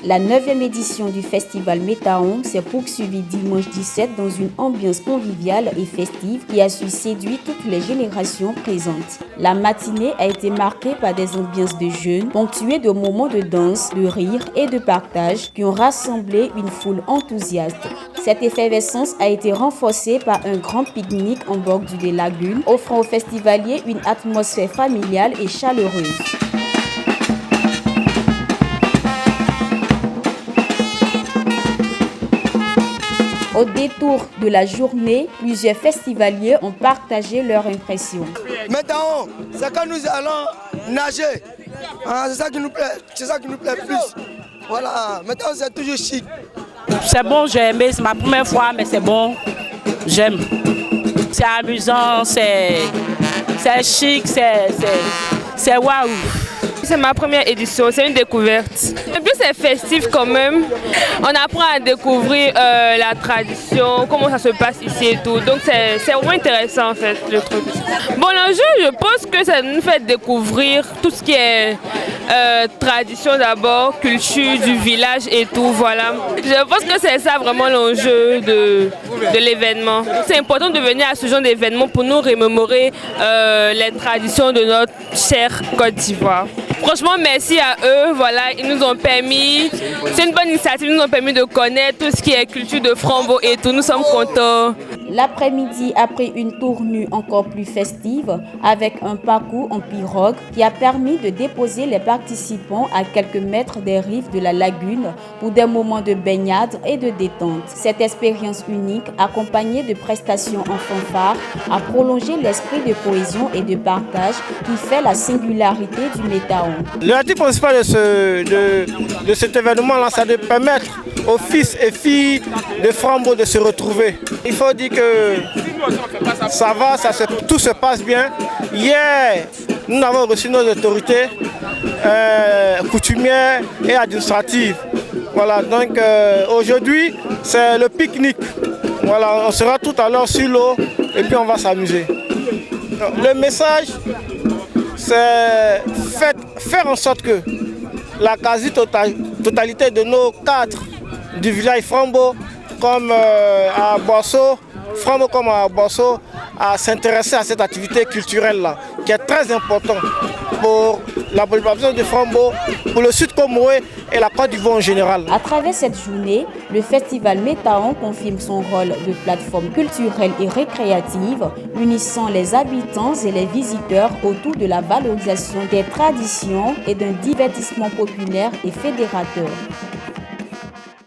La 9e édition du festival Métaon s'est poursuivie dimanche 17 dans une ambiance conviviale et festive qui a su séduire toutes les générations présentes. La matinée a été marquée par des ambiances de jeunes, ponctuées de moments de danse, de rire et de partage qui ont rassemblé une foule enthousiaste. Cette effervescence a été renforcée par un grand pique-nique en bordure des lagunes, offrant aux festivaliers une atmosphère familiale et chaleureuse. Au détour de la journée, plusieurs festivaliers ont partagé leurs impressions. Maintenant, c'est quand nous allons nager. C'est ça qui nous plaît plus. Voilà, maintenant c'est toujours chic. C'est bon, j'ai aimé, c'est ma première fois, mais c'est bon, j'aime. C'est amusant, c'est chic, c'est waouh. C'est ma première édition, c'est une découverte. Et puis c'est festif quand même. On apprend à découvrir la tradition, comment ça se passe ici et tout. Donc c'est vraiment intéressant en fait le truc. Bon, l'enjeu, je pense que ça nous fait découvrir tout ce qui est tradition d'abord, culture du village et tout, voilà. Je pense que c'est ça vraiment l'enjeu de l'événement. C'est important de venir à ce genre d'événement pour nous remémorer les traditions de notre chère Côte d'Ivoire. Franchement, merci à eux, voilà, ils nous ont permis, c'est une bonne initiative, ils nous ont permis de connaître tout ce qui est culture de Frambo et tout, nous sommes contents. L'après-midi a pris une tournure encore plus festive avec un parcours en pirogue qui a permis de déposer les participants à quelques mètres des rives de la lagune pour des moments de baignade et de détente. Cette expérience unique, accompagnée de prestations en fanfare, a prolongé l'esprit de cohésion et de partage qui fait la singularité du Métaon. L'objectif principal de cet événement-là, c'est de permettre aux fils et filles de Frambo de se retrouver. Il faut dire que ça va, tout se passe bien. Hier, nous avons reçu nos autorités coutumières et administratives. Voilà, donc aujourd'hui, c'est le pique-nique. Voilà, on sera tout à l'heure sur l'eau et puis on va s'amuser. Le message, c'est faire en sorte que la quasi-totalité de nos cadres du village Frambo, comme à Boisseau, Frambo comme à Boisseau, à s'intéresser à cette activité culturelle-là, qui est très importante pour la population de Frambo, pour le Sud Comoré et la Côte d'Ivoire en général. À travers cette journée, le festival Métaon confirme son rôle de plateforme culturelle et récréative, unissant les habitants et les visiteurs autour de la valorisation des traditions et d'un divertissement populaire et fédérateur.